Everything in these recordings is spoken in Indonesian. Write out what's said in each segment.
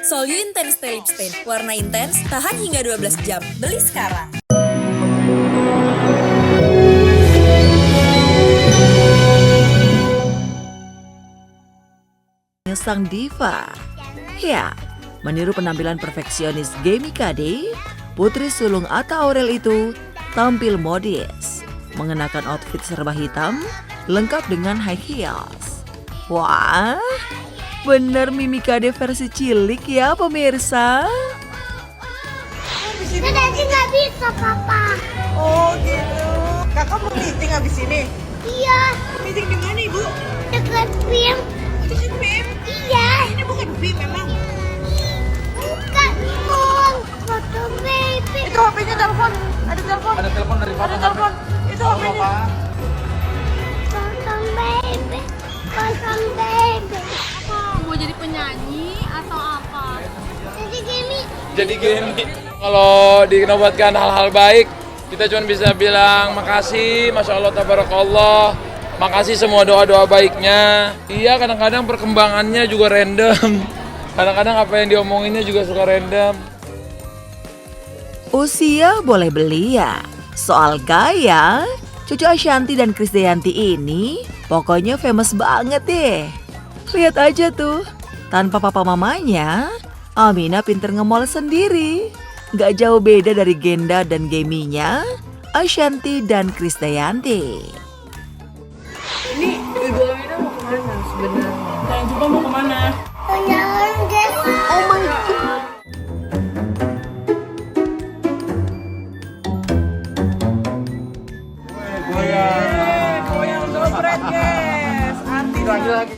Sol You Intense Stay Lip Stain. Warna intens, tahan hingga 12 jam. Beli sekarang. Sang diva. Ya, meniru penampilan perfeksionis Gemi Kade, putri sulung Atta Aurel itu tampil modis, mengenakan outfit serba hitam lengkap dengan high heels. Wah, bener Mimi Kade versi cilik ya pemirsa. Tadi nggak bisa, Papa. Oh gitu. Kakak mau meeting habis ini? Iya, Meeting di mana, Ibu? dekat film. Dekat BM. Iya, Ini bukan BIM memang. bukan Mong. Foto baby. Itu HP-nya telepon. Ada telepon. Ada telepon dari papa. Ada telepon. Itu HP-nya. Foto baby. Foto baby. Mau jadi penyanyi atau apa? Jadi gini. Jadi gini, kalau dinobatkan hal-hal baik, kita cuma bisa bilang makasih, Masya Allah, Tabarakallah. Makasih semua doa-doa baiknya. Iya, kadang-kadang perkembangannya juga random. Kadang-kadang apa yang diomonginnya juga suka random. Usia boleh belia. Soal gaya, cucu Ashanty dan Krisdayanti ini pokoknya famous banget deh. Lihat aja tuh, tanpa papa mamanya, Amina pinter nge-mall sendiri. Gak jauh beda dari Genda dan Geminya, Ashanty dan Krisdayanti. Ini Ibu Amina mau kemana sebenarnya? Kang Juba mau kemana? Jangan guys. Oh my god. Goyang dobret, guys. Arti lagi.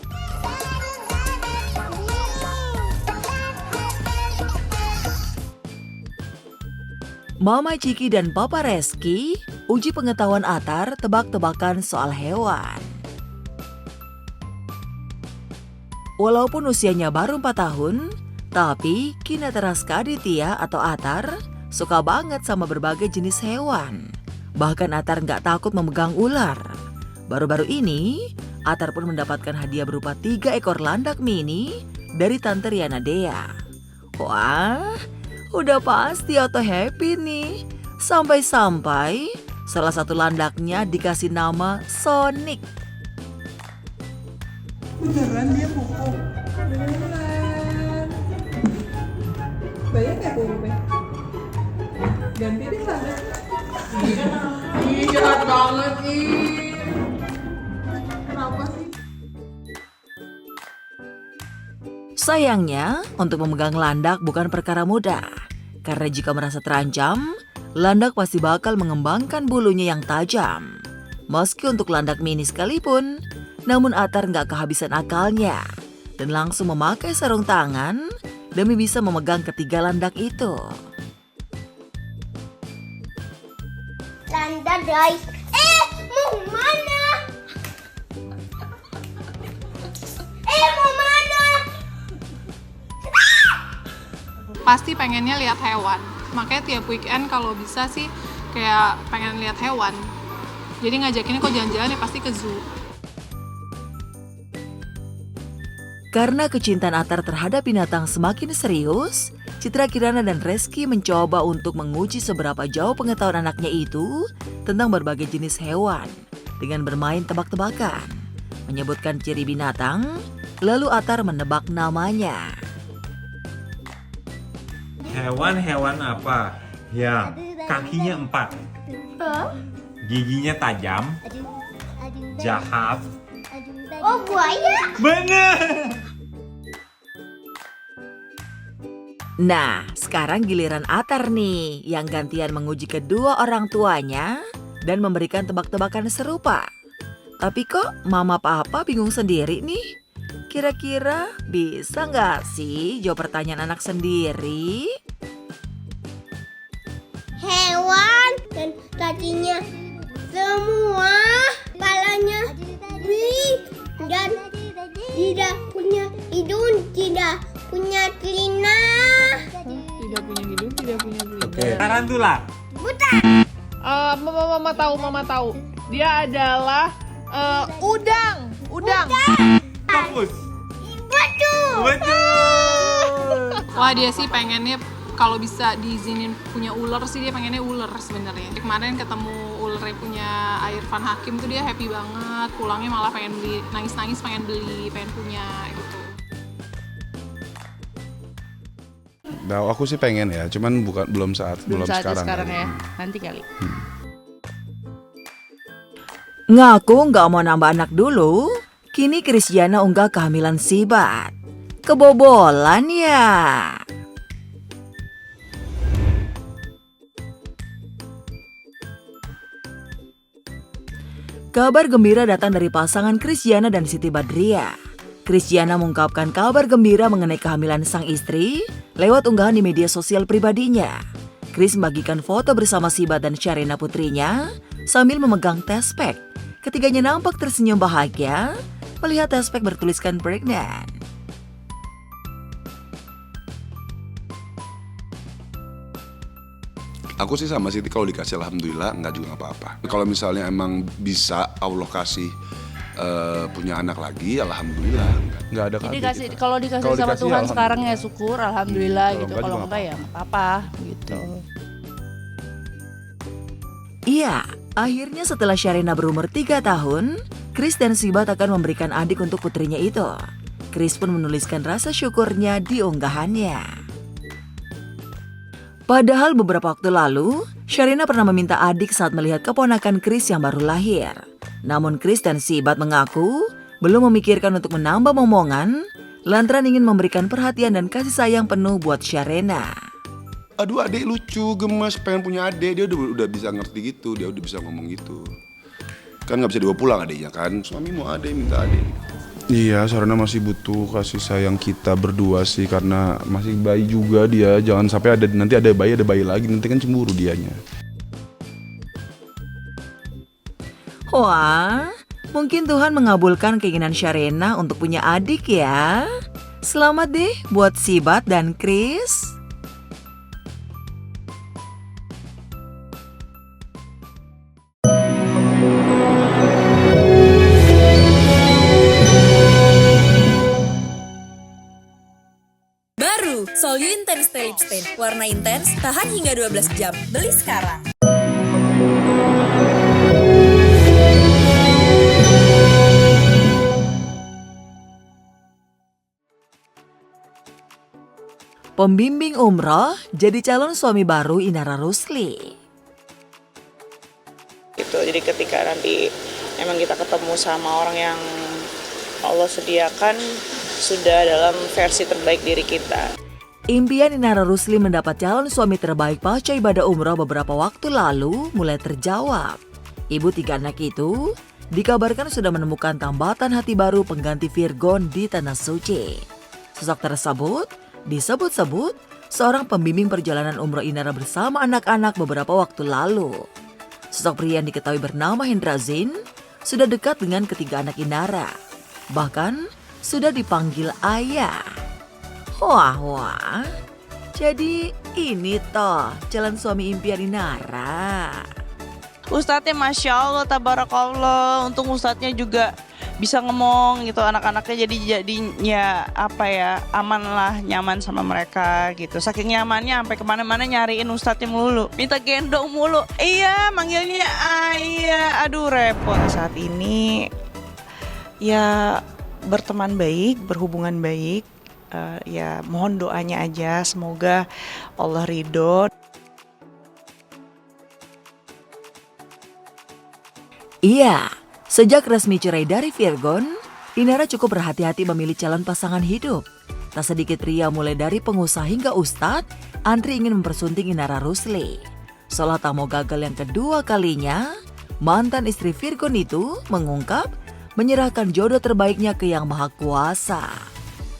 Mama Ciki dan Papa Reski uji pengetahuan Atar tebak-tebakan soal hewan. Walaupun usianya baru 4 tahun, tapi Kinata Raska Aditya atau Atar suka banget sama berbagai jenis hewan. Bahkan Atar nggak takut memegang ular. Baru-baru ini, Atar pun mendapatkan hadiah berupa 3 ekor landak mini dari Tante Riana Dea. Wah, udah pasti Otto happy nih. Sampai-sampai salah satu landaknya dikasih nama Sonic. Beneran dia pupuk. Beneran. Bayang nggak pupuknya? Ganti deh sana. Ih, jahat banget ih. Kenapa sih? Sayangnya, untuk memegang landak bukan perkara mudah. Karena jika merasa terancam, landak pasti bakal mengembangkan bulunya yang tajam. Meski untuk landak mini sekalipun, namun Atar nggak kehabisan akalnya dan langsung memakai sarung tangan demi bisa memegang ketiga landak itu. Tanda guys. Mau mana? Mau mana? Pasti pengennya lihat hewan. Makanya tiap weekend kalau bisa sih kayak pengen lihat hewan. Jadi ngajakinnya kok jalan-jalan ya pasti ke zoo. Karena kecintaan Atar terhadap binatang semakin serius, Citra Kirana dan Reski mencoba untuk menguji seberapa jauh pengetahuan anaknya itu tentang berbagai jenis hewan dengan bermain tebak-tebakan, menyebutkan ciri binatang, lalu Atar menebak namanya. Hewan-hewan apa yang kakinya 4, giginya tajam, jahat? Oh, buaya. Bener! Nah, sekarang giliran Atar nih yang gantian menguji kedua orang tuanya dan memberikan tebak-tebakan serupa. Tapi kok Mama Papa bingung sendiri nih? Kira-kira bisa nggak sih jawab pertanyaan anak sendiri? Hewan dan kakinya semua, kepalanya dan tidak punya hidung, tidak punya telinga. Tidak punya hidung, tidak punya telinga. Oke. Tarantula. Mama tahu. Dia adalah udang. Fokus. Betul. Betul. Wah, dia sih pengennya kalau bisa diizinin punya ular sih, dia pengennya ular sebenarnya. Kemarin ketemu ular punya Irfan Hakim tuh dia happy banget, pulangnya malah pengen beli, nangis-nangis pengen beli, pengen punya gitu. Nah, aku sih pengen ya, cuman belum sekarang sekarang kali. ya, nanti kali. Ngaku nggak mau nambah anak dulu, kini Christiana unggah kehamilan Sibat. Kebobolan ya. Kabar gembira datang dari pasangan Christiana dan Siti Badriah. Christiana mengungkapkan kabar gembira mengenai kehamilan sang istri lewat unggahan di media sosial pribadinya. Chris membagikan foto bersama Sibat dan Sharina putrinya sambil memegang tespek. Ketiganya nampak tersenyum bahagia melihat tespek bertuliskan pregnant. Aku sih sama Siti, kalau dikasih alhamdulillah, enggak juga nggak apa-apa. Kalau misalnya emang bisa Allah kasih punya anak lagi, alhamdulillah. Nggak ada kaget. Kalau dikasih Kalau sama dikasih, Tuhan sekarang ya syukur, alhamdulillah Kalau gitu. enggak Kalau juga enggak ya nggak apa-apa gitu. Iya, akhirnya setelah Sharina berumur 3 tahun, Chris dan Sibat akan memberikan adik untuk putrinya itu. Chris pun menuliskan rasa syukurnya di unggahannya. Padahal beberapa waktu lalu, Sharina pernah meminta adik saat melihat keponakan Chris yang baru lahir. Namun Chris dan Sibat mengaku belum memikirkan untuk menambah momongan, lantaran ingin memberikan perhatian dan kasih sayang penuh buat Sharina. Aduh, adik lucu, gemes, pengen punya adik. Dia udah bisa ngerti gitu, dia udah bisa ngomong gitu. Kan nggak bisa dibawa pulang adiknya kan, suami mau adik, minta adik. Iya, Sharina masih butuh kasih sayang kita berdua sih, karena masih bayi juga dia. Jangan sampai nanti ada bayi lagi, nanti kan cemburu dianya. Wah, mungkin Tuhan mengabulkan keinginan Sharina untuk punya adik ya. Selamat deh buat Sibat dan Chris. Baru, Solyu Intense Stay Lip Stain. Warna intens, tahan hingga 12 jam. Beli sekarang. Pembimbing umroh jadi calon suami baru Inara Rusli. Gitu. Jadi ketika nanti emang kita ketemu sama orang yang Allah sediakan, sudah dalam versi terbaik diri kita. Impian Inara Rusli mendapat calon suami terbaik pasca ibadah umroh beberapa waktu lalu mulai terjawab. Ibu 3 anak itu dikabarkan sudah menemukan tambatan hati baru pengganti Virgon di Tanah Suci. Sosok tersebut disebut-sebut seorang pembimbing perjalanan umroh Inara bersama anak-anak beberapa waktu lalu. Sosok pria yang diketahui bernama Hendra Zain sudah dekat dengan ketiga anak Inara. Bahkan sudah dipanggil ayah. Wah, jadi ini toh calon suami impian Inara. Ustadznya Masya Allah, Tabarakallah. Untung Ustadznya juga bisa ngomong gitu, anak-anaknya jadinya aman lah, nyaman sama mereka gitu. Saking nyamannya sampai kemana-mana nyariin Ustadznya melulu, minta gendong mulu. Iya, manggilnya ayah. Aduh, repot. Saat ini ya berteman baik, berhubungan baik. Ya mohon doanya aja, semoga Allah ridho. Iya, sejak resmi cerai dari Virgon, Inara cukup berhati-hati memilih calon pasangan hidup. Tak sedikit pria mulai dari pengusaha hingga ustadz, antri ingin mempersunting Inara Rusli. Seolah tak mau gagal yang kedua kalinya, mantan istri Virgon itu mengungkap menyerahkan jodoh terbaiknya ke Yang Maha Kuasa.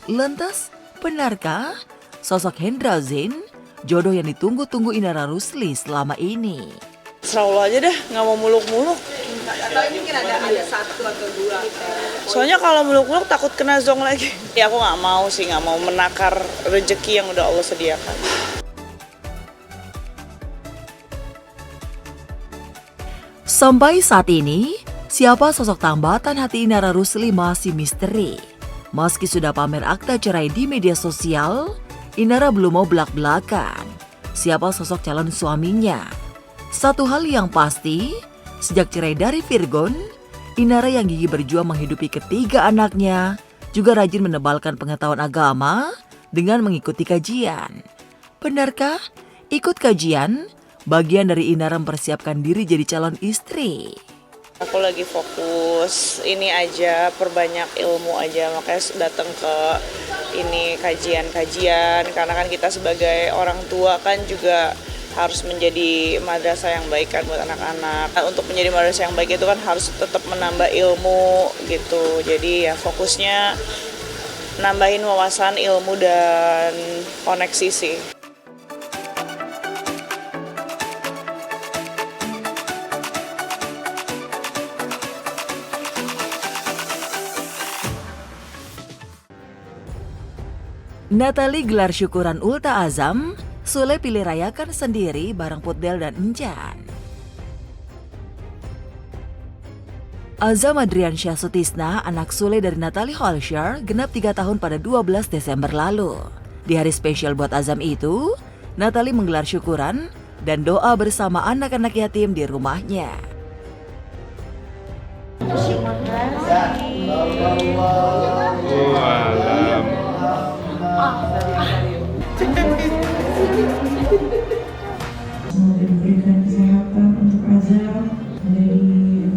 Lantas, benarkah sosok Hendra Zain jodoh yang ditunggu-tunggu Inara Rusli selama ini? Serah aja dah, nggak mau muluk-muluk. Atau mungkin ada 1 atau 2. Soalnya kalau muluk-muluk takut kena zong lagi. Ya aku nggak mau menakar rezeki yang udah Allah sediakan. Sampai saat ini, siapa sosok tambatan hati Inara Rusli masih misteri. Meski sudah pamer akta cerai di media sosial, Inara belum mau belak-belakan siapa sosok calon suaminya. Satu hal yang pasti, sejak cerai dari Virgon, Inara yang gigih berjuang menghidupi ketiga anaknya juga rajin menebalkan pengetahuan agama dengan mengikuti kajian. Benarkah ikut kajian bagian dari Inara mempersiapkan diri jadi calon istri? Aku lagi fokus ini aja, perbanyak ilmu aja, makanya datang ke ini kajian-kajian, karena kan kita sebagai orang tua kan juga harus menjadi madrasah yang baik kan buat anak-anak. Untuk menjadi madrasah yang baik itu kan harus tetap menambah ilmu gitu. Jadi ya fokusnya nambahin wawasan, ilmu, dan koneksi sih. Natalie gelar syukuran Ulta Azam, Sule pilih rayakan sendiri bareng Putdel dan Enjan. Azam Adriansyah Sutisna, anak Sule dari Natalie Holscher, genap 3 tahun pada 12 Desember lalu. Di hari spesial buat Azam itu, Natalie menggelar syukuran dan doa bersama anak-anak yatim di rumahnya. Semoga diberikan kesehatan untuk Azam dari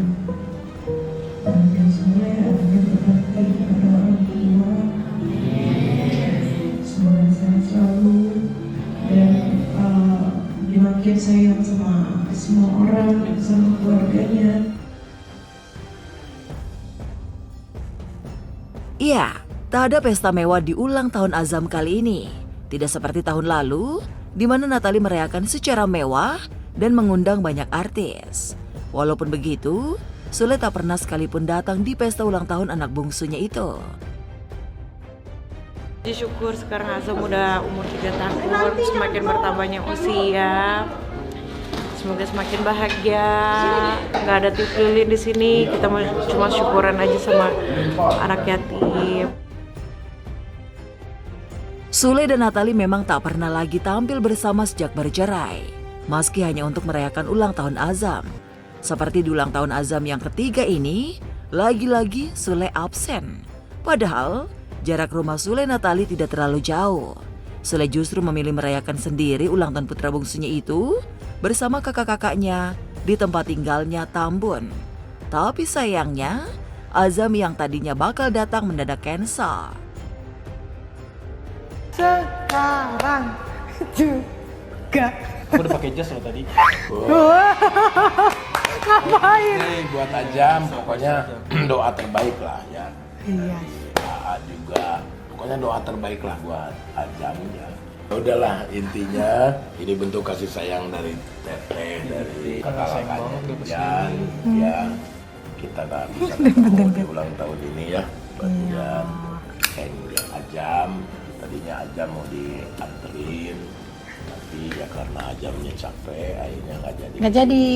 dan Sule, agar berbakti kepada orang tua. Semoga sehat selalu dan dimakin sayang sama semua orang, sama keluarganya. Iya, tak ada pesta mewah di ulang tahun Azam kali ini. Tidak seperti tahun lalu, di mana Natalie merayakan secara mewah dan mengundang banyak artis. Walaupun begitu, Sule tak pernah sekalipun datang di pesta ulang tahun anak bungsunya itu. Syukur sekarang Azam udah umur 3 tahun, semakin bertambahnya usia. Semoga semakin bahagia, nggak ada tiup lilin di sini. Kita cuma syukuran aja sama anak yatim. Sule dan Natalie memang tak pernah lagi tampil bersama sejak bercerai, meski hanya untuk merayakan ulang tahun Azam. Seperti di ulang tahun Azam yang ketiga ini, lagi-lagi Sule absen. Padahal jarak rumah Sule Natalie tidak terlalu jauh. Sule justru memilih merayakan sendiri ulang tahun putra bungsunya itu bersama kakak-kakaknya di tempat tinggalnya Tambun. Tapi sayangnya, Azam yang tadinya bakal datang mendadak cancel. Sekarang juga. Aku udah pakai jas loh tadi. Ngapain? Ini buat Azam, pokoknya doa terbaik lah ya. Iya. Juga, pokoknya doa terbaik lah buat Azam ya. Udahlah, intinya ini bentuk kasih sayang dari teteh, dari kakak-kakaknya Jan, ya. Kita gak bisa ketemu di ulang tahun ini ya. Buat Jan, yang Azam. Tadinya Azam mau dianterin, tapi ya karena Azamnya capek, akhirnya nggak jadi.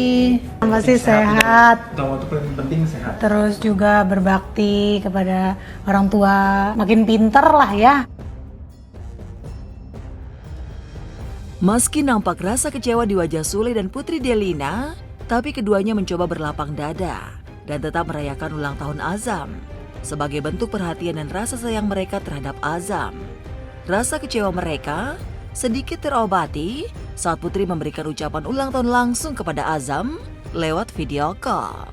Masih sehat. Tahu itu paling penting sehat. Terus juga berbakti kepada orang tua, makin pinter lah ya. Meski nampak rasa kecewa di wajah Sule dan Putri Delina, tapi keduanya mencoba berlapang dada dan tetap merayakan ulang tahun Azam sebagai bentuk perhatian dan rasa sayang mereka terhadap Azam. Rasa kecewa mereka sedikit terobati saat Putri memberikan ucapan ulang tahun langsung kepada Azam lewat video call.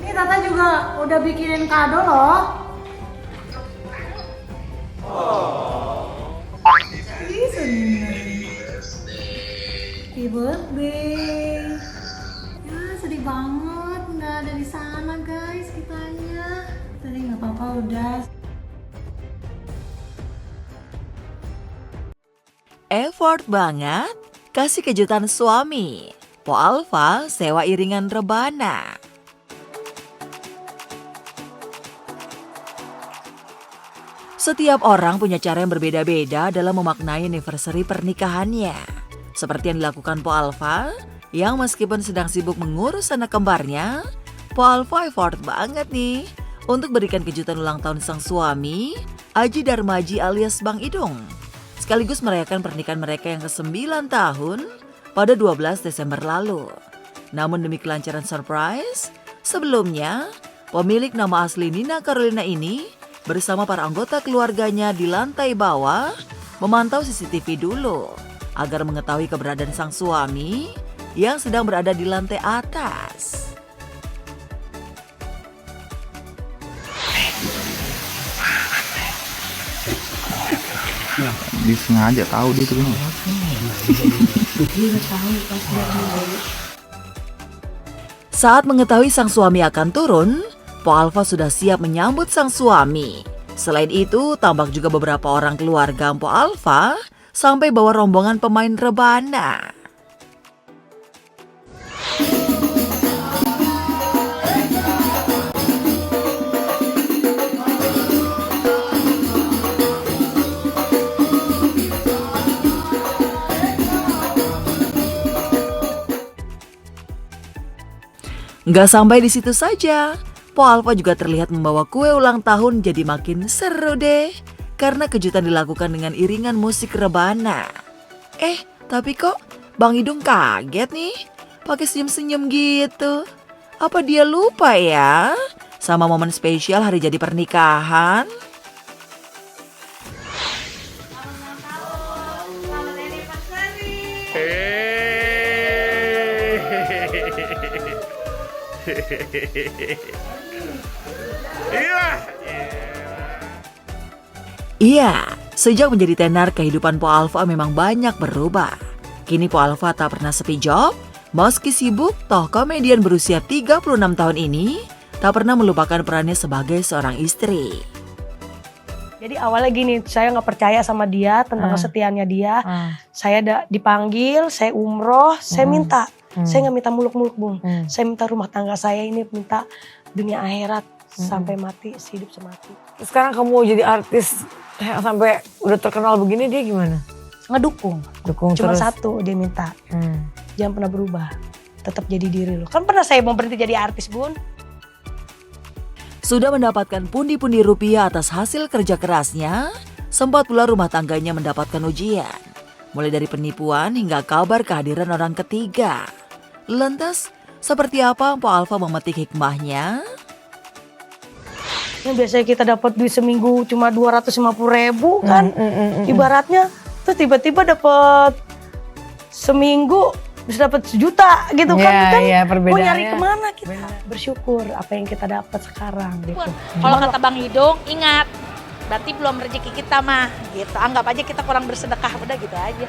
Ini Tata juga udah bikinin kado loh. Happy birthday. Ya sedih banget nggak ada di sana guys kitanya. Tadi nggak apa-apa udah. Effort banget, kasih kejutan suami. Po Alfa sewa iringan rebana. Setiap orang punya cara yang berbeda-beda dalam memaknai anniversary pernikahannya. Seperti yang dilakukan Po Alfa, yang meskipun sedang sibuk mengurus anak kembarnya, Po Alfa effort banget nih untuk berikan kejutan ulang tahun sang suami Aji Darmaji alias Bang Idung, sekaligus merayakan pernikahan mereka yang ke-9 tahun pada 12 Desember lalu. Namun demi kelancaran surprise, sebelumnya pemilik nama asli Nina Carolina ini bersama para anggota keluarganya di lantai bawah memantau CCTV dulu agar mengetahui keberadaan sang suami yang sedang berada di lantai atas. Disengaja tahu dia tuh. Saat mengetahui sang suami akan turun, Po Alfa sudah siap menyambut sang suami. Selain itu, tampak juga beberapa orang keluarga Po Alfa sampai bawa rombongan pemain rebana. Nggak sampai di situ saja, Po Alfa juga terlihat membawa kue ulang tahun, jadi makin seru deh. Karena kejutan dilakukan dengan iringan musik rebana. Tapi kok Bang Idung kaget nih, pakai senyum-senyum gitu. Apa dia lupa ya sama momen spesial hari jadi pernikahan? Iya, sejak menjadi tenar kehidupan Po Alfa memang banyak berubah. Kini Po Alfa tak pernah sepi job, meski sibuk, toh komedian berusia 36 tahun ini tak pernah melupakan perannya sebagai seorang istri. Jadi awalnya gini, saya nggak percaya sama dia tentang kesetiaannya dia. Saya dipanggil, saya umroh, saya minta. Saya nggak minta muluk-muluk, Bung. Saya minta rumah tangga saya ini, minta dunia akhirat sampai mati, hidup semati. Sekarang kamu jadi artis sampai udah terkenal begini, dia gimana? Ngedukung. Cuma satu dia minta, jangan pernah berubah, tetap jadi diri lo. Kan pernah saya mau berhenti jadi artis, Bun. Sudah mendapatkan pundi-pundi rupiah atas hasil kerja kerasnya, sempat pula rumah tangganya mendapatkan ujian. Mulai dari penipuan hingga kabar kehadiran orang ketiga. Lantas, seperti apa Po Alfa memetik hikmahnya? Yang biasanya kita dapat duit seminggu cuma 250.000 kan. Ibaratnya tuh tiba-tiba dapat seminggu bisa dapat 1 juta gitu kan. Mau nyari kemana kita? Bersyukur apa yang kita dapat sekarang gitu. Kalau kata Bang Idung, ingat berarti belum rezeki kita mah gitu. Anggap aja kita kurang bersedekah, udah gitu aja.